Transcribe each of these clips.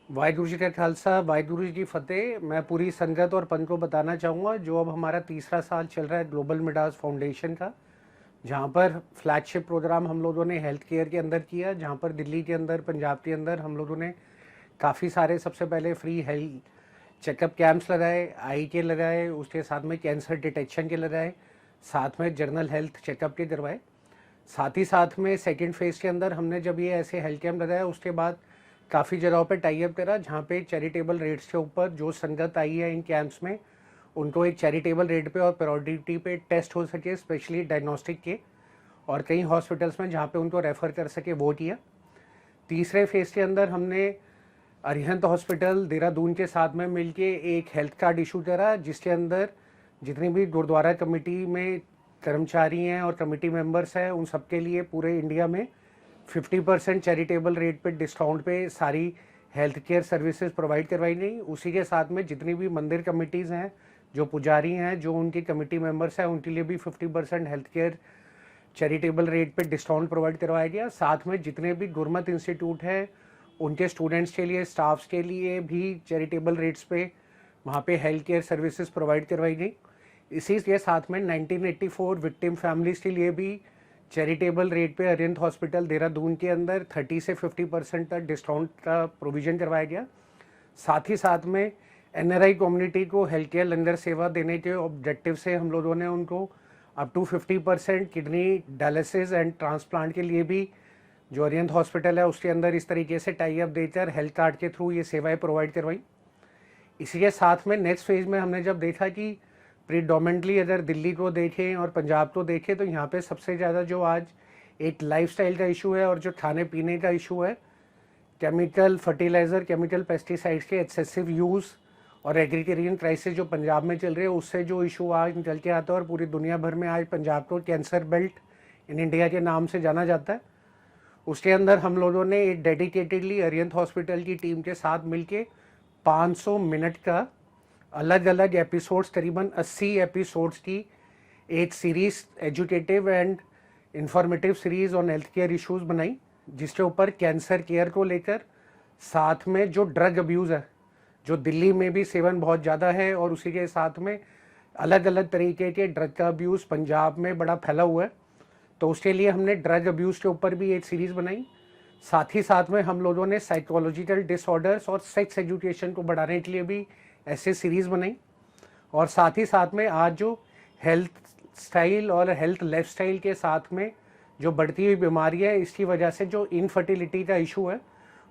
वाहिगुरु जी का खालसा, वाहिगुरु जी की फ़तेह। मैं पूरी संगत और पंथ को बताना चाहूँगा जो अब हमारा तीसरा साल चल रहा है ग्लोबल मिडास फाउंडेशन का, जहाँ पर फ्लैगशिप प्रोग्राम हम लोगों ने हेल्थ केयर के अंदर किया, जहाँ पर दिल्ली के अंदर, पंजाब के अंदर हम लोगों ने काफ़ी सारे सबसे पहले फ्री हेल्थ चेकअप कैंप्स लगाए, आई के लगाए, उसके साथ में कैंसर डिटेक्शन के लगाए, साथ में जर्नल हेल्थ चेकअप के करवाए। साथ ही साथ में सेकेंड फेज़ के अंदर हमने जब ये ऐसे हेल्थ कैंप लगाया, उसके बाद काफ़ी जगहों पे टाई अप करा, जहाँ पे चैरिटेबल रेट्स के ऊपर जो संगत आई है इन कैंप्स में, उनको एक चैरिटेबल रेट पे और प्रायोरिटी पे टेस्ट हो सके, स्पेशली डायग्नोस्टिक के, और कई हॉस्पिटल्स में जहाँ पे उनको रेफ़र कर सके वो किया। तीसरे फेज़ के अंदर हमने अरिहंत हॉस्पिटल देहरादून के साथ में मिलके एक हेल्थ कार्ड इशू करा, जिसके अंदर जितनी भी गुरुद्वारा कमेटी में कर्मचारी हैं और कमेटी मेंबर्स हैं, उन सबके लिए पूरे इंडिया में 50% चैरिटेबल रेट पे डिस्काउंट पे सारी हेल्थ केयर सर्विसेज प्रोवाइड करवाई गई। उसी के साथ में जितनी भी मंदिर कमेटीज़ हैं, जो पुजारी हैं, जो उनकी कमेटी मेंबर्स हैं, उनके लिए भी 50% हेल्थ केयर चैरिटेबल रेट पे डिस्काउंट प्रोवाइड करवाया गया। साथ में जितने भी गुरमत इंस्टीट्यूट हैं, उनके स्टूडेंट्स के लिए, स्टाफ्स के लिए भी चैरिटेबल रेट्स पे वहाँ पे हेल्थ केयर सर्विसेज प्रोवाइड करवाई गई। इसी के साथ में 1984 विक्टिम फैमिलीज़ के लिए भी चैरिटेबल रेट पे अरिहंत हॉस्पिटल देहरादून के अंदर 30 से 50% तक डिस्काउंट का प्रोविज़न करवाया गया। साथ ही साथ में एनआरआई कम्युनिटी को हेल्थ केयर लंगर सेवा देने के ऑब्जेक्टिव से हम लोगों ने उनको up to 50% kidney dialysis and transplant के लिए भी जो अरिहंत हॉस्पिटल है उसके अंदर इस तरीके से टाई अप देकर हेल्थ कार्ड के थ्रू ये सेवाएं प्रोवाइड करवाई। इसी के साथ में नेक्स्ट फेज़ में हमने जब देखा कि प्रीडोमिनेंटली अगर दिल्ली को देखें और पंजाब को देखें, तो यहाँ पे सबसे ज़्यादा जो आज एक लाइफस्टाइल का इशू है और जो खाने पीने का इशू है, केमिकल फर्टिलाइज़र, केमिकल पेस्टिसाइड्स के एक्सेसिव यूज़ और एग्रीकल्चर क्राइसिस जो पंजाब में चल रही है, उससे जो इशू आज निकल के आता है और पूरी दुनिया भर में आज पंजाब को कैंसर बेल्ट इन इंडिया के नाम से जाना जाता है, उसके अंदर हम लोगों ने एक डेडिकेटेडली अरिहंत हॉस्पिटल की टीम के साथ मिलके 500 मिनट का अलग अलग एपिसोड्स, करीबन 80 एपिसोड्स की एक series, educative and informative series on health care issues बनाई, जिसके ऊपर कैंसर केयर को लेकर, साथ में जो ड्रग अब्यूज़ है, जो दिल्ली में भी सेवन बहुत ज़्यादा है, और उसी के साथ में अलग अलग तरीके के ड्रग का अब्यूज़ पंजाब में बड़ा फैला हुआ है, तो उसके लिए हमने ड्रग अब्यूज़ के ऊपर भी एक सीरीज़ बनाई। साथ ही साथ में हम लोगों ने साइकोलॉजिकल डिसऑर्डर्स और सेक्स एजुकेशन को बढ़ाने के लिए भी ऐसे सीरीज़ बनाई। और साथ ही साथ में आज जो हेल्थ स्टाइल और हेल्थ लाइफस्टाइल के साथ में जो बढ़ती हुई बीमारी है, इसकी वजह से जो इनफर्टिलिटी का इशू है,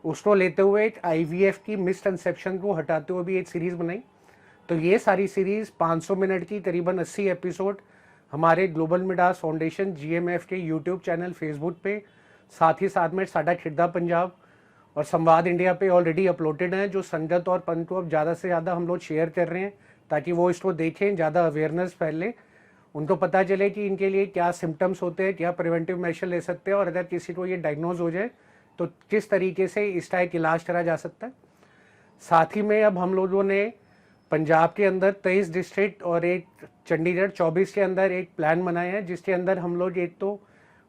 उसको लेते हुए एक आईवीएफ की मिसकंसेप्शन को हटाते हुए भी एक सीरीज़ बनाई। तो ये सारी सीरीज़ 500 मिनट की, करीबन 80 एपिसोड हमारे ग्लोबल मिडास फाउंडेशन जीएमएफ के यूट्यूब चैनल, फेसबुक पे, साथ ही साथ में साडा खिड़दा पंजाब और संवाद इंडिया पे ऑलरेडी अपलोडेड हैं, जो संगत और पंथ को अब ज़्यादा से ज़्यादा हम लोग शेयर कर रहे हैं, ताकि वो इसको देखें, ज़्यादा अवेयरनेस फैले, उनको पता चले कि इनके लिए क्या सिम्टम्स होते हैं, क्या प्रिवेंटिव मेजर ले सकते हैं, और अगर किसी को ये डायग्नोज हो जाए तो किस तरीके से इसका एक इलाज करा जा सकता है। साथ ही में अब हम लोगों ने पंजाब के अंदर 23 डिस्ट्रिक्ट और एक चंडीगढ़ 24 के अंदर एक प्लान बनाया है, जिसके अंदर हम लोग एक तो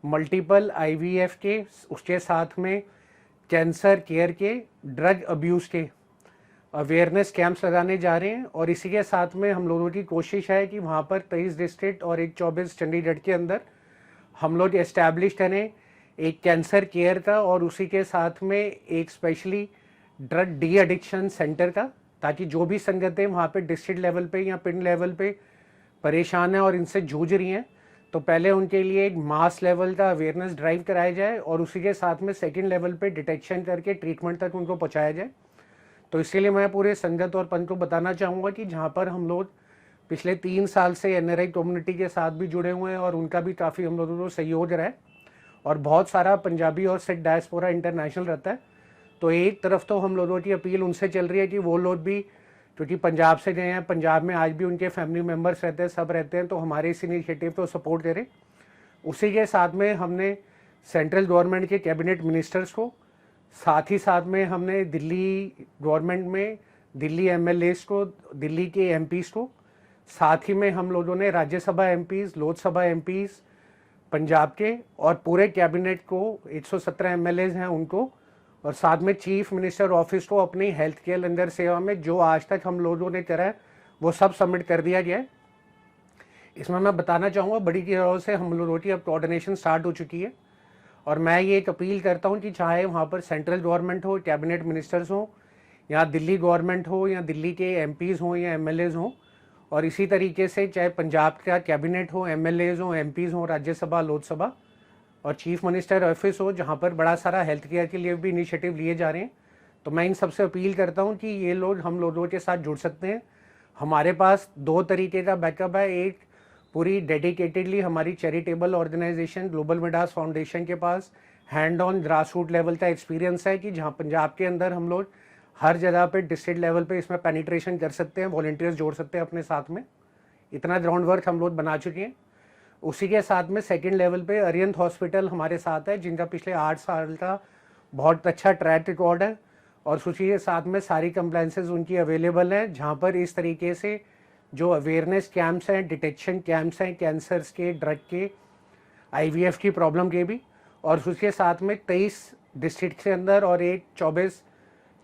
मल्टीपल आईवीएफ के, उसके साथ में कैंसर केयर के, ड्रग अब्यूज़ के अवेयरनेस कैंप्स लगाने जा रहे हैं। और इसी के साथ में हम लोगों की कोशिश है कि वहाँ पर 23 डिस्ट्रिक्ट और एक 24 चंडीगढ़ के अंदर हम लोग इस्टेब्लिश करें एक कैंसर केयर का, और उसी के साथ में एक specially drug de addiction centre का, ताकि जो भी संगतें वहाँ पे डिस्ट्रिक्ट लेवल पे या पिंड लेवल पे परेशान हैं और इनसे जूझ रही हैं, तो पहले उनके लिए एक मास लेवल का अवेयरनेस ड्राइव कराया जाए, और उसी के साथ में सेकंड लेवल पे डिटेक्शन करके ट्रीटमेंट तक उनको पहुँचाया जाए। तो इसीलिए मैं पूरे संगत और पंथ को बताना चाहूँगा कि जहाँ पर हम लोग पिछले 3 साल से एनआरआई कम्युनिटी के साथ भी जुड़े हुए हैं, और उनका भी काफ़ी हम लोगों को सहयोग रहा है, और बहुत सारा पंजाबी और सिख डायस्पोरा इंटरनेशनल रहता है। तो एक तरफ तो हम लोगों की अपील उनसे चल रही है कि वो लोग भी, क्योंकि पंजाब से गए हैं, पंजाब में आज भी उनके फैमिली मेम्बर्स रहते हैं, सब रहते हैं, तो हमारे इस इनिशिएटिव को सपोर्ट करें। उसी के साथ में हमने सेंट्रल गवर्नमेंट के कैबिनेट मिनिस्टर्स को, साथ ही साथ में हमने दिल्ली गवर्नमेंट में दिल्ली एमएलएस को, दिल्ली के एमपीज़ को, साथ ही में हम लोगों ने राज्यसभा एमपीज़, लोकसभा एमपीज़ पंजाब के और पूरे कैबिनेट को, 117 एमएलएज हैं उनको, और साथ में चीफ मिनिस्टर ऑफिस को अपनी हेल्थ केयर लंगर सेवा में जो आज तक हम लोगों ने करा है वो सब सबमिट कर दिया गया है। इसमें मैं बताना चाहूँगा बड़ी तरह से हम लोगों की अब कोऑर्डिनेशन स्टार्ट हो चुकी है और मैं ये एक अपील करता हूँ कि चाहे वहाँ पर सेंट्रल गवर्नमेंट हो, कैबिनेट मिनिस्टर्स हों, या दिल्ली गवर्नमेंट हो, या दिल्ली के एमपीज़ हों या एमएलएज़ हों, और इसी तरीके से चाहे पंजाब का कैबिनेट हो, एमएलएज़ हों, एमपीज़ हों, राज्यसभा, लोकसभा, और चीफ मिनिस्टर ऑफिस हो, जहाँ पर बड़ा सारा हेल्थ केयर के लिए भी इनिशिएटिव लिए जा रहे हैं। तो मैं इन सबसे अपील करता हूँ कि ये लोग हम लोगों के साथ जुड़ सकते हैं। हमारे पास दो तरीके का बैकअप है। एक पूरी डेडिकेटेडली हमारी charitable organisation Global Midas Foundation के पास hand on grass root level का एक्सपीरियंस है कि जहाँ पंजाब के अंदर हम लोग हर जगह पे डिस्ट्रिक्ट लेवल पे इसमें पेनिट्रेशन कर सकते हैं, वॉलंटियर्स जोड़ सकते हैं अपने साथ में। इतना ग्राउंड वर्क हम लोग बना चुके हैं। उसी के साथ में सेकंड लेवल पे अरिहंत हॉस्पिटल हमारे साथ है, जिनका पिछले 8 साल का बहुत अच्छा ट्रैक रिकॉर्ड है, और उसी के साथ में सारी कंप्लाइंसेस उनकी अवेलेबल हैं, जहाँ पर इस तरीके से जो अवेयरनेस कैंप्स हैं, डिटेक्शन कैंप्स हैं, कैंसर्स के, ड्रग के, आईवीएफ की प्रॉब्लम के भी, और उसके साथ में 23 डिस्ट्रिक्ट के अंदर और 24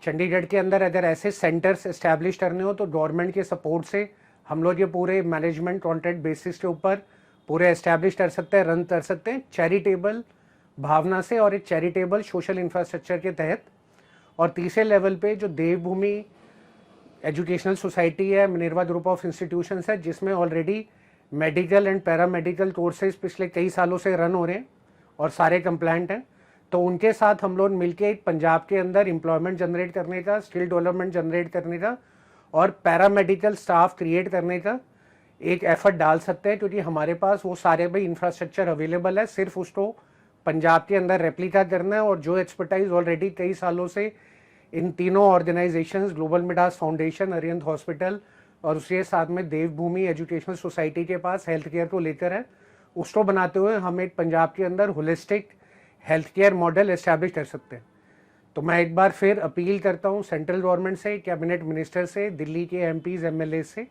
चंडीगढ़ के अंदर अगर ऐसे सेंटर्स इस्टेब्लिश करने हो तो गवर्नमेंट के सपोर्ट से हम लोग ये पूरे मैनेजमेंट कॉन्ट्रैक्ट बेसिस के ऊपर पूरे इस्टेब्लिश कर सकते हैं, रन कर सकते हैं चैरिटेबल भावना से और एक चैरिटेबल सोशल इंफ्रास्ट्रक्चर के तहत। और तीसरे लेवल पे जो देवभूमि एजुकेशनल सोसाइटी है, मिनर्वा ग्रुप ऑफ इंस्टीट्यूशंस है, जिसमें already medical and paramedical courses पिछले कई सालों से रन हो रहे हैं और सारे कंप्लायंट हैं। तो उनके साथ हम लोग मिलके पंजाब के अंदर एम्प्लॉयमेंट जनरेट करने का, स्किल डेवलपमेंट जनरेट करने का और पैरामेडिकल स्टाफ क्रिएट करने का एक एफर्ट डाल सकते हैं, क्योंकि हमारे पास वो सारे भी इंफ्रास्ट्रक्चर अवेलेबल है। सिर्फ उसको पंजाब के अंदर रेप्लिका करना है, और जो एक्सपर्टाइज ऑलरेडी कई सालों से इन तीनों organisations global Midas foundation, Arihant hospital और उसके साथ में देवभूमि एजुकेशनल सोसाइटी के पास हेल्थ केयर को लेकर है, उसको बनाते हुए हम एक पंजाब के अंदर holistic health care model establish कर सकते हैं। तो मैं एक बार फिर अपील करता हूँ सेंट्रल गवर्नमेंट से, कैबिनेट मिनिस्टर से, दिल्ली के एमपीज एमएलए से,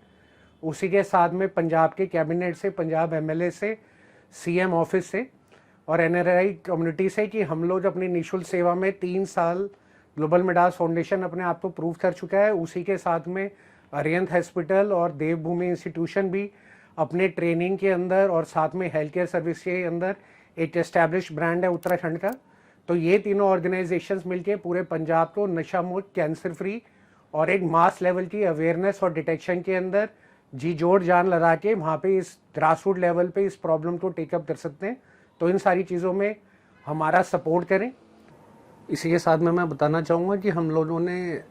उसी के साथ में पंजाब के कैबिनेट से, पंजाब एमएलए से, सीएम ऑफिस से और एनआरआई कम्युनिटी से कि हम लोग अपनी निःशुल्क सेवा में 3 साल ग्लोबल मिडास फाउंडेशन अपने आप को प्रूव कर चुका है। उसी के साथ में अरिहंत हॉस्पिटल और देवभूमि इंस्टीट्यूशन भी अपने ट्रेनिंग के अंदर और साथ में हेल्थ केयर सर्विस के अंदर एक एस्टैब्लिश ब्रांड है उत्तराखंड का। तो ये तीनों ऑर्गेनाइजेशंस मिलके पूरे पंजाब को नशा मुक्त, कैंसर फ्री और एक मास लेवल की अवेयरनेस और डिटेक्शन के अंदर जी जोड़ जान लगा के वहाँ पे इस ग्रास रूट लेवल पे इस प्रॉब्लम को टेकअप कर सकते हैं। तो इन सारी चीज़ों में हमारा सपोर्ट करें। इसी के साथ में मैं बताना चाहूँगा कि हम लोगों ने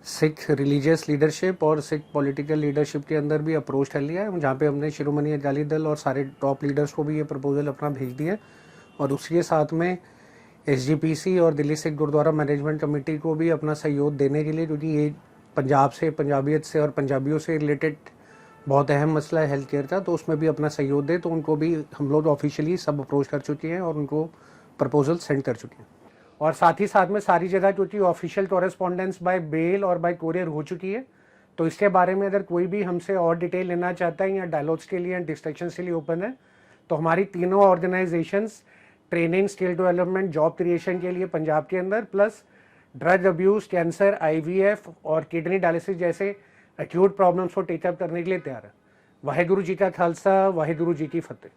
सिख रिलीजियस लीडरशिप और सिख पॉलिटिकल लीडरशिप के अंदर भी अप्रोच कर लिया है, जहाँ पे हमने शिरोमणि अकाली दल और सारे टॉप लीडर्स को भी ये प्रपोजल अपना भेज दिया। और उसके साथ में एसजीपीसी और दिल्ली सिख गुरुद्वारा मैनेजमेंट कमेटी को भी अपना सहयोग देने के लिए, क्योंकि ये पंजाब से, पंजाबियत से और पंजाबियों से रिलेटेड बहुत अहम मसला है हेल्थ केयर का, तो उसमें भी अपना सहयोग दे। तो उनको भी हम लोग ऑफिशियली सब अप्रोच कर चुके हैं और उनको प्रपोजल सेंड कर चुके हैं। और साथ ही साथ में सारी जगह क्योंकि ऑफिशियल कॉरेस्पॉन्डेंस बाय मेल और बाय कोरियर हो चुकी है, तो इसके बारे में अगर कोई भी हमसे और डिटेल लेना चाहता है या डायलॉग्स के लिए, डिस्कशन के लिए ओपन है, तो हमारी तीनों organisations training, skill development, job creation के लिए पंजाब के अंदर, plus drug abuse, cancer, IVF और किडनी डायलिसिस जैसे एक्यूट प्रॉब्लम्स को टेकअप करने के लिए तैयार है। वाहेगुरु जी का खालसा, वाहेगुरु जी की फतेह।